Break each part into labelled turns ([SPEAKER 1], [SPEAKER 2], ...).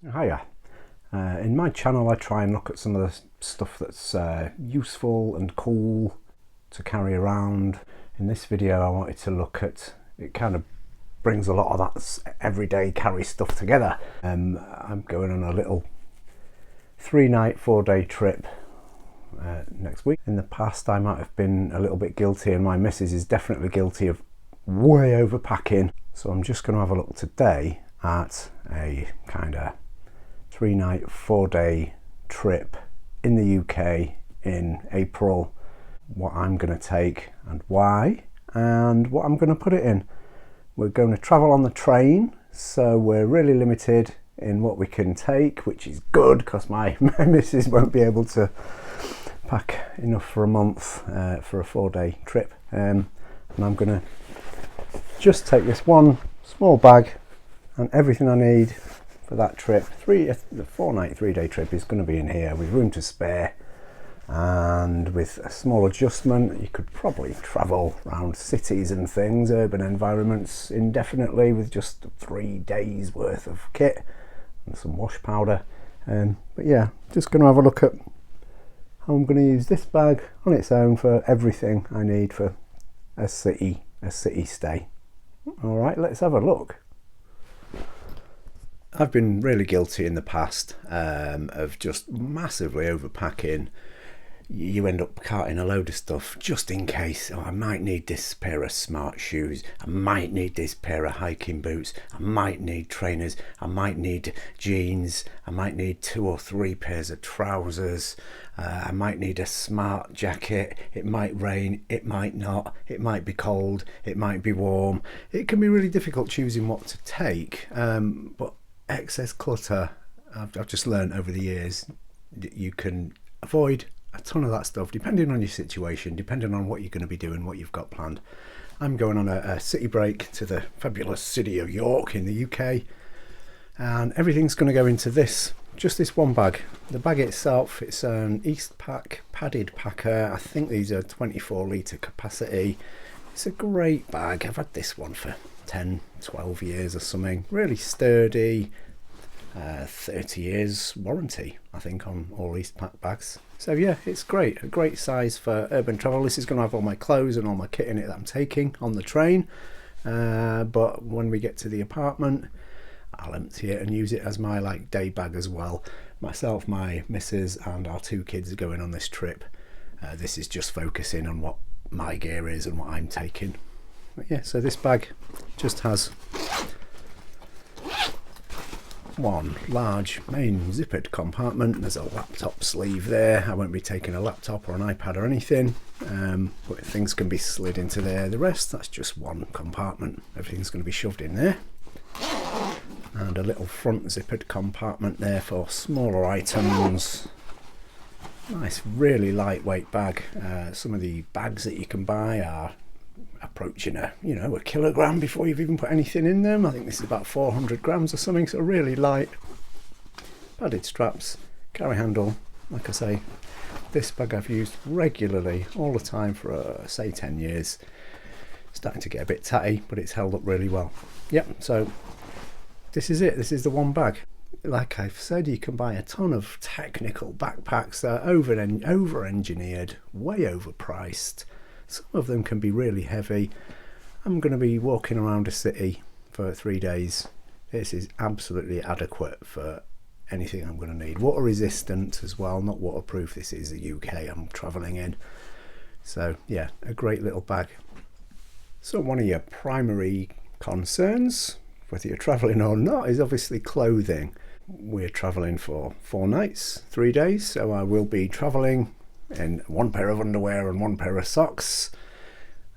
[SPEAKER 1] Hiya. In my channel I try and look at some of the stuff that's useful and cool to carry around. In this video I wanted to look at, it kind of brings a lot of that everyday carry stuff together. I'm going on a little 3-night, 4-day trip next week. In the past I might have been a little bit guilty, and my missus is definitely guilty of way overpacking. So I'm just going to have a look today at a kind of 3-night, 4-day trip in the UK in April, what I'm going to take and why, and what I'm going to put it in. We're going to travel on the train, so we're really limited in what we can take, which is good because my missus won't be able to pack enough for a month for a 4-day trip, and I'm going to just take this one small bag and everything I need for that trip. The 4-night, 3-day trip is going to be in here with room to spare, and with a small adjustment you could probably travel around cities and things, urban environments, indefinitely with just 3 days worth of kit and some wash powder. But yeah, just going to have a look at how I'm going to use this bag on its own for everything I need for a city stay. Alright, let's have a look. I've been really guilty in the past of just massively overpacking. You end up carting a load of stuff just in case. Oh, I might need this pair of smart shoes, I might need this pair of hiking boots, I might need trainers, I might need jeans, I might need 2 or 3 pairs of trousers, I might need a smart jacket. It might rain, it might not, it might be cold, it might be warm. It can be really difficult choosing what to take, but excess clutter, I've just learned over the years that you can avoid a ton of that stuff depending on your situation, depending on what you're going to be doing, what you've got planned. I'm going on a city break to the fabulous city of York in the UK, and everything's going to go into just this one bag. The bag itself, it's an Eastpak padded packer. I think these are 24 litre capacity. It's a great bag. I've had this one for 10-12 years or something. Really sturdy, 30 years warranty I think on all Eastpak bags. So yeah, it's great, a great size for urban travel. This is going to have all my clothes and all my kit in it that I'm taking on the train, but when we get to the apartment I'll empty it and use it as my day bag as well. Myself, my missus and our 2 kids are going on this trip. This is just focusing on what my gear is and what I'm taking. But yeah, so this bag just has one large main zippered compartment. There's a laptop sleeve there. I won't be taking a laptop or an iPad or anything, but things can be slid into there. The rest, that's just one compartment. Everything's going to be shoved in there. And a little front zippered compartment there for smaller items. Nice, really lightweight bag. Some of the bags that you can buy are approaching a kilogram before you've even put anything in them. I think this is about 400 grams or something, so really light. Padded straps, carry handle. Like I say, this bag I've used regularly all the time for say 10 years. Starting to get a bit tatty, but it's held up really well. Yep, so this is it. This is the one bag. Like I've said, you can buy a ton of technical backpacks that are over-engineered, way overpriced. Some of them can be really heavy. I'm going to be walking around a city for 3 days. This is absolutely adequate for anything I'm going to need. Water resistant as well, not waterproof. This is the UK I'm travelling in. So yeah, a great little bag. So one of your primary concerns, whether you're travelling or not, is obviously clothing. We're travelling for 4 nights, 3 days, so I will be travelling in 1 pair of underwear and 1 pair of socks,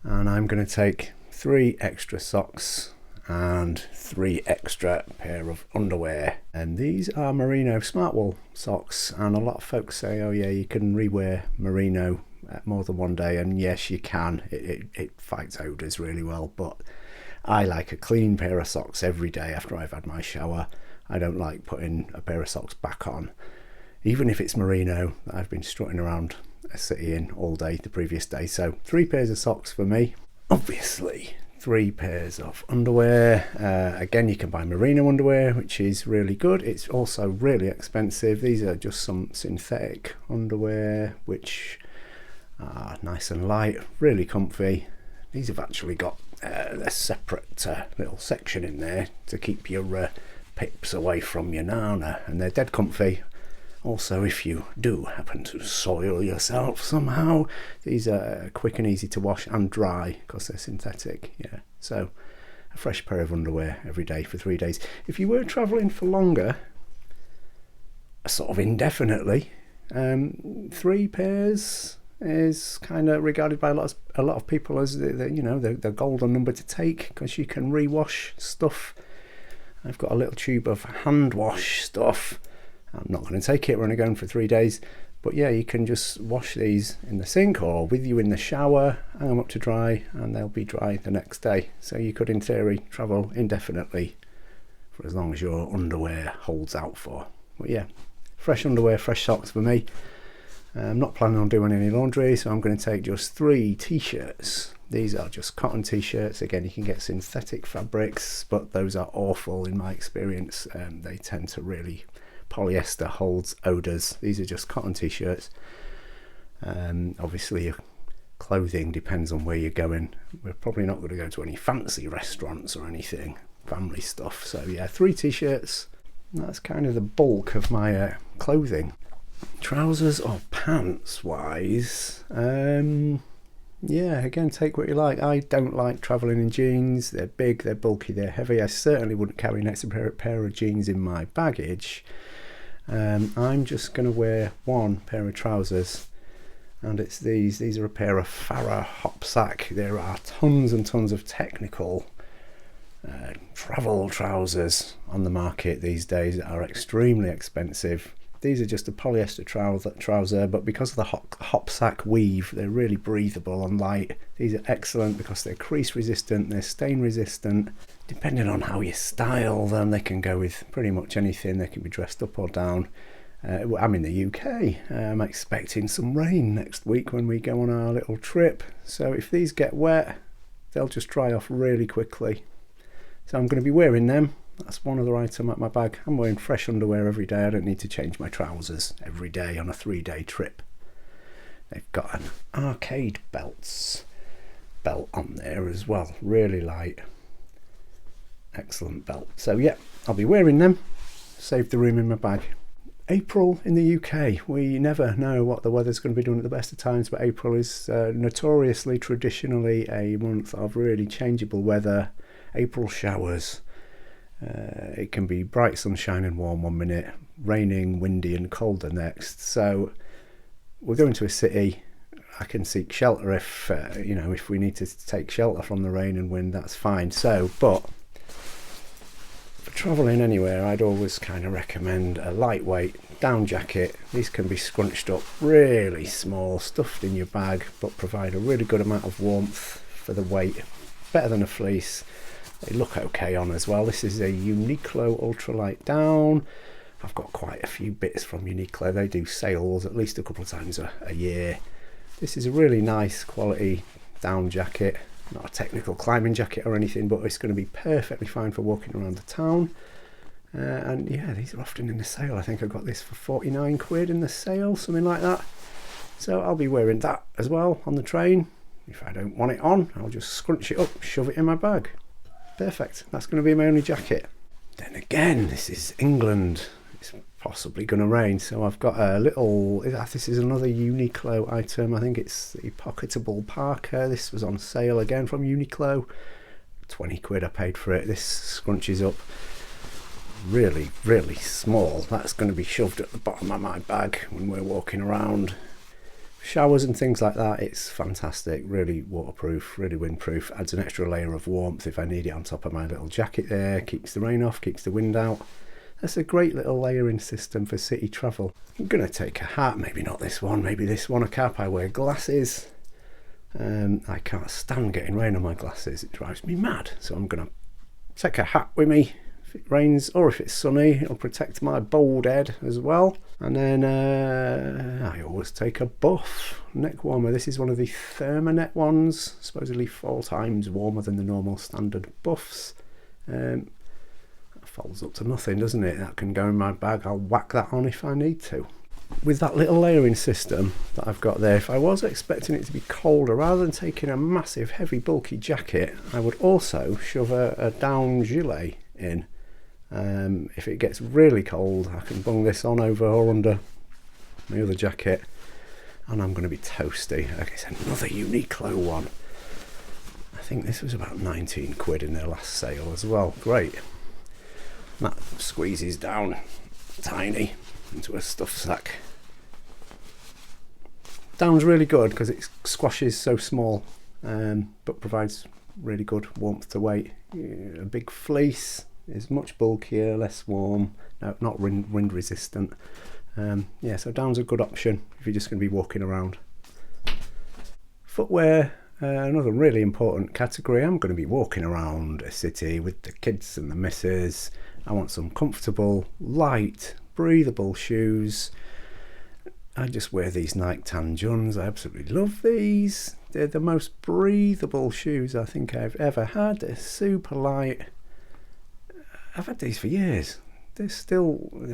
[SPEAKER 1] and I'm going to take 3 extra socks and 3 extra pair of underwear, and these are merino smart wool socks. And a lot of folks say, oh yeah, you can rewear merino more than 1 day, and yes you can. It fights odours really well, but I like a clean pair of socks every day after I've had my shower. I don't like putting a pair of socks back on, even if it's merino that I've been strutting around a city in all day the previous day. So 3 pairs of socks for me. Obviously 3 pairs of underwear. Again, you can buy merino underwear, which is really good. It's also really expensive. These are just some synthetic underwear, which are nice and light, really comfy. These have actually got a separate little section in there to keep your pips away from your nana, and they're dead comfy. Also, if you do happen to soil yourself somehow, these are quick and easy to wash and dry because they're synthetic. Yeah, so a fresh pair of underwear every day for 3 days. If you were travelling for longer, sort of indefinitely, 3 pairs is kind of regarded by a lot of people as the golden number to take, because you can rewash stuff. I've got a little tube of hand wash stuff. I'm not going to take it, we're only going for 3 days, but yeah, you can just wash these in the sink or with you in the shower, hang them up to dry, and they'll be dry the next day. So you could in theory travel indefinitely for as long as your underwear holds out for. But yeah, fresh underwear, fresh socks for me. I'm not planning on doing any laundry, so I'm going to take just 3 t-shirts. These are just cotton t-shirts. Again, you can get synthetic fabrics, but those are awful in my experience. They tend to really... Polyester holds odours. These are just cotton t-shirts. Obviously your clothing depends on where you're going. We're probably not going to go to any fancy restaurants or anything, family stuff. So yeah, 3 t-shirts. That's kind of the bulk of my clothing. Trousers or pants wise, yeah, again, take what you like. I don't like travelling in jeans. They're big, they're bulky, they're heavy. I certainly wouldn't carry an extra pair of jeans in my baggage. I'm just going to wear 1 pair of trousers, and it's these. These are a pair of Farah Hopsack. There are tons and tons of technical travel trousers on the market these days that are extremely expensive. These are just a polyester trouser, but because of the Hopsack weave, they're really breathable and light. These are excellent because they're crease resistant, they're stain resistant. Depending on how you style them, they can go with pretty much anything. They can be dressed up or down. I'm in the UK. I'm expecting some rain next week when we go on our little trip. So if these get wet, they'll just dry off really quickly. So I'm going to be wearing them. That's one other item at my bag. I'm wearing fresh underwear every day. I don't need to change my trousers every day on a 3-day trip. They've got an arcade belt on there as well. Really light. Excellent belt. So yeah, I'll be wearing them. Save the room in my bag. April in the UK. We never know what the weather's going to be doing at the best of times, but April is notoriously, traditionally a month of really changeable weather. April showers. It can be bright sunshine and warm 1 minute, raining, windy and cold the next. So we're going to a city. I can seek shelter if if we need to take shelter from the rain and wind, that's fine. So, but for travelling anywhere, I'd always kind of recommend a lightweight down jacket. These can be scrunched up, really small, stuffed in your bag, but provide a really good amount of warmth for the weight. Better than a fleece. They look okay on as well. This is a Uniqlo ultralight down. I've got quite a few bits from Uniqlo. They do sales at least a couple of times a year. This is a really nice quality down jacket. Not a technical climbing jacket or anything, but it's going to be perfectly fine for walking around the town. And yeah, these are often in the sale. I think I got this for 49 quid in the sale, something like that. So I'll be wearing that as well on the train. If I don't want it on, I'll just scrunch it up, shove it in my bag. Perfect. That's going to be my only jacket. Then again, this is England. It's possibly going to rain, so I've got a little... This is another Uniqlo item. I think it's the pocketable parka. This was on sale again from Uniqlo. 20 quid I paid for it. This scrunches up really, really small. That's going to be shoved at the bottom of my bag when we're walking around. Showers and things like that, it's fantastic. Really waterproof, really windproof. Adds an extra layer of warmth if I need it on top of my little jacket there. Keeps the rain off, keeps the wind out. That's a great little layering system for city travel. I'm going to take a hat, maybe not this one, maybe this one, a cap. I wear glasses. I can't stand getting rain on my glasses. It drives me mad. So I'm going to take a hat with me if it rains or if it's sunny. It'll protect my bald head as well. And then I always take a buff neck warmer. This is one of the Thermonet ones, supposedly 4 times warmer than the normal standard buffs. That folds up to nothing, doesn't it? That can go in my bag. I'll whack that on if I need to. With that little layering system that I've got there, if I was expecting it to be colder, rather than taking a massive heavy bulky jacket, I would also shove a down gilet in. If it gets really cold, I can bung this on over or under my other jacket and I'm going to be toasty. It's another Uniqlo one. I think this was about 19 quid in their last sale as well. Great. That squeezes down tiny into a stuff sack. Down's really good because it squashes so small, but provides really good warmth to weight. A big fleece is much bulkier, less warm, not wind resistant. Yeah, so down's a good option if you're just going to be walking around. Footwear, another really important category. I'm going to be walking around a city with the kids and the missus. I want some comfortable, light, breathable shoes. I just wear these Nike Tan Juns. I absolutely love these. They're the most breathable shoes I think I've ever had. They're super light. I've had these for years. They're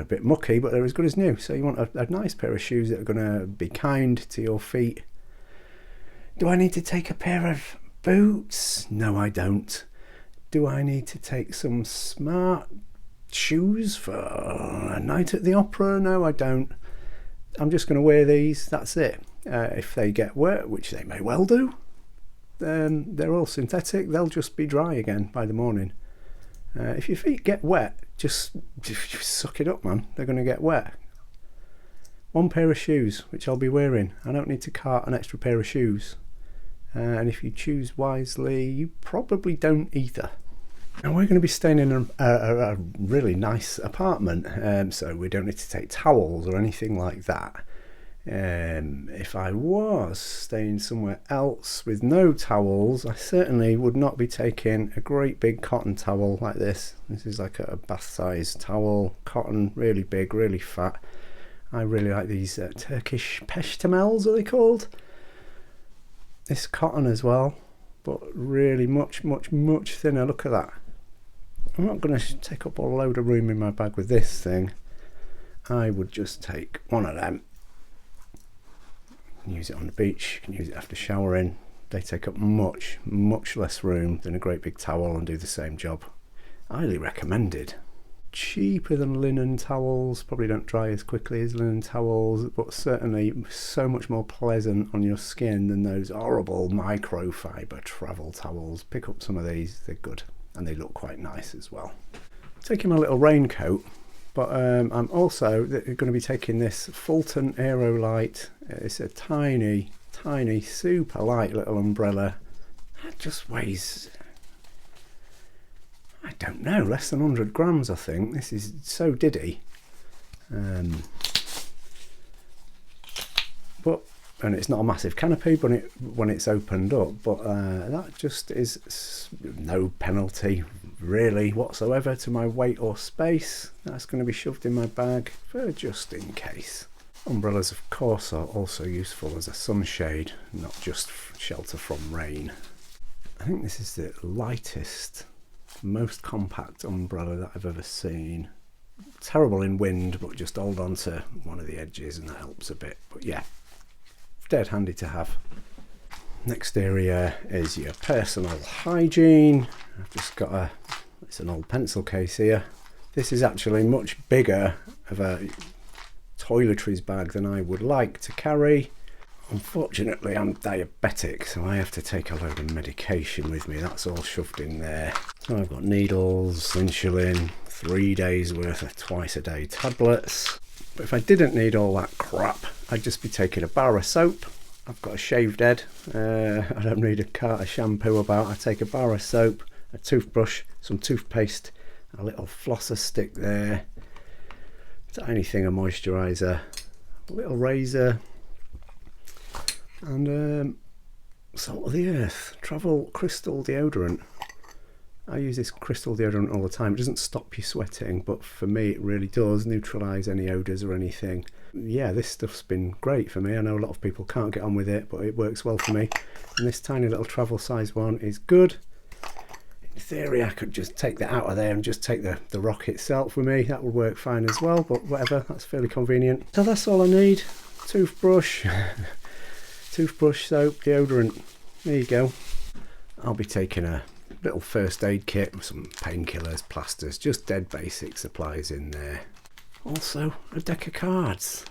[SPEAKER 1] a bit mucky, but they're as good as new. So you want a nice pair of shoes that are going to be kind to your feet. Do I need to take a pair of boots? No, I don't. Do I need to take some smart shoes for a night at the opera? No, I don't. I'm just going to wear these. That's it. If they get wet, which they may well do, then they're all synthetic. They'll just be dry again by the morning. If your feet get wet, just suck it up, man. They're going to get wet. One pair of shoes, which I'll be wearing. I don't need to cart an extra pair of shoes. And if you choose wisely, you probably don't either. Now we're going to be staying in a really nice apartment, so we don't need to take towels or anything like that. If I was staying somewhere else with no towels, I certainly would not be taking a great big cotton towel like this. This is like a bath size towel, cotton, really big, really fat. I really like these Turkish peştemels, are they called? This cotton as well, but really much thinner. Look at that. I'm not going to take up a load of room in my bag with this thing. I would just take one of them. Use it on the beach, you can use it after showering. They take up much less room than a great big towel and do the same job. Highly recommended. Cheaper than linen towels, probably don't dry as quickly as linen towels, but certainly so much more pleasant on your skin than those horrible microfiber travel towels. Pick up some of these, they're good and they look quite nice as well. Taking my little raincoat, but I'm also going to be taking this Fulton Aerolite. It's a tiny super light little umbrella. That just weighs, I don't know, less than 100 grams I think. This is so diddy. And it's not a massive canopy when it's opened up, but that just is no penalty really whatsoever to my weight or space. That's going to be shoved in my bag for just in case. Umbrellas of course are also useful as a sunshade, not just shelter from rain. I think this is the lightest, most compact umbrella that I've ever seen. Terrible in wind, but just hold on to one of the edges and that helps a bit. But yeah, dead handy to have. Next area is your personal hygiene. I've just got it's an old pencil case here. This is actually much bigger of a toiletries bag than I would like to carry. Unfortunately I'm diabetic, so I have to take a load of medication with me. That's all shoved in there. So I've got needles, insulin, 3 days worth of twice a day tablets. But if I didn't need all that crap, I'd just be taking a bar of soap. I've got a shaved head. I don't need a cart of shampoo about. I take a bar of soap, a toothbrush, some toothpaste, a little flosser stick there, tiny thing of moisturiser, a little razor, and salt of the earth, travel crystal deodorant. I use this crystal deodorant all the time. It doesn't stop you sweating, but for me it really does neutralise any odours or anything. Yeah, this stuff's been great for me. I know a lot of people can't get on with it, but it works well for me. And this tiny little travel size one is good. In theory, I could just take that out of there and just take the rock itself with me. That would work fine as well, but whatever, that's fairly convenient. So that's all I need. Toothbrush, toothbrush, soap, deodorant. There you go. I'll be taking a little first aid kit with some painkillers, plasters, just dead basic supplies in there. Also a deck of cards.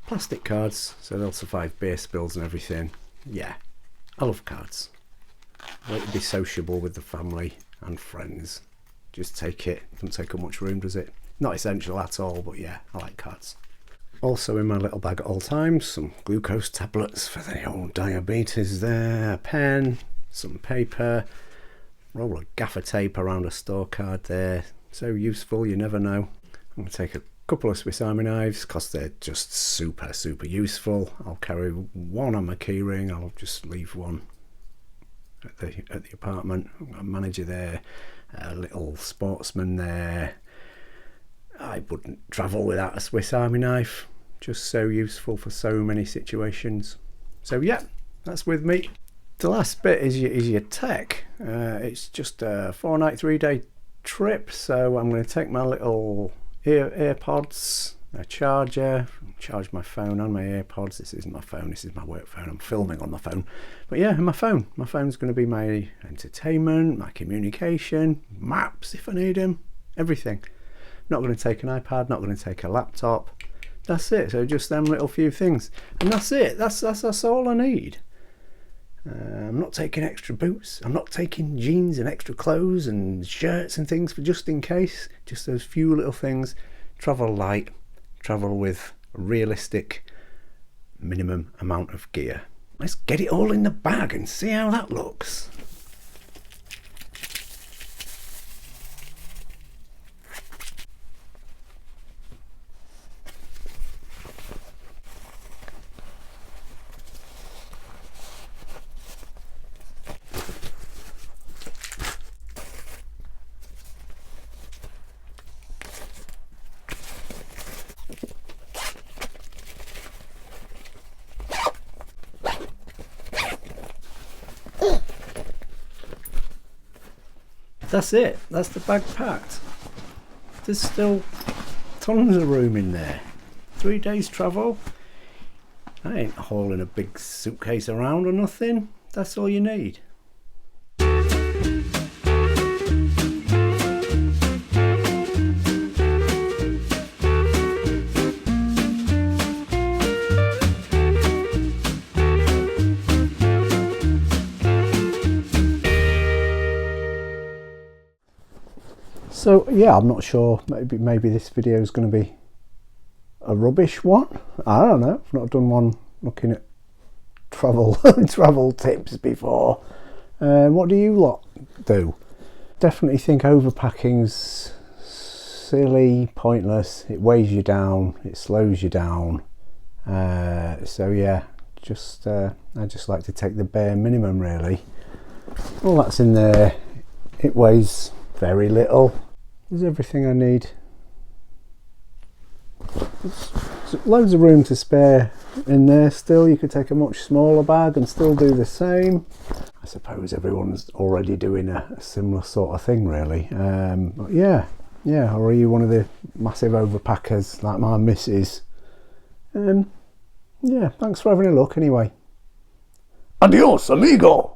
[SPEAKER 1] Plastic cards, so they'll survive beer spills and everything. Yeah, I love cards. I like to be sociable with the family and friends. Just take it. Doesn't take up much room, does it? Not essential at all, but yeah, I like cards. Also in my little bag at all times, some glucose tablets for the old diabetes there, a pen, some paper, roll of gaffer tape around a store card there. So useful, you never know. I'm going to take a couple of Swiss Army knives because they're just super useful. I'll carry one on my keyring. I'll just leave one at the apartment. I've got a manager there, a little sportsman there. I wouldn't travel without a Swiss Army knife. Just so useful for so many situations. So yeah, that's with me. The last bit is your tech. It's just a 4-night, 3-day trip. So I'm going to take my little AirPods, a charger, charge my phone and my AirPods. This isn't my phone, this is my work phone. I'm filming on my phone. But yeah, and my phone. My phone's going to be my entertainment, my communication, maps if I need them, everything. Not going to take an iPad, not going to take a laptop. That's it. So just them little few things, and that's it. That's all I need. I'm not taking extra boots. I'm not taking jeans and extra clothes and shirts and things for just in case. Just those few little things. Travel light. Travel with a realistic minimum amount of gear. Let's get it all in the bag and see how that looks. That's it. That's the bag packed. There's still tons of room in there. 3 days travel. I ain't hauling a big suitcase around or nothing. That's all you need. So yeah, I'm not sure, maybe this video is going to be a rubbish one. I don't know, I've not done one looking at travel travel tips before. What do you lot do? Definitely think overpacking's silly, pointless. It weighs you down, it slows you down. So yeah, I just like to take the bare minimum really. All that's in there, it weighs very little. There's everything I need. There's loads of room to spare in there still. You could take a much smaller bag and still do the same. I suppose everyone's already doing a similar sort of thing really. But yeah, or are you one of the massive overpackers like my missus? Yeah, thanks for having a look anyway. Adios, amigo!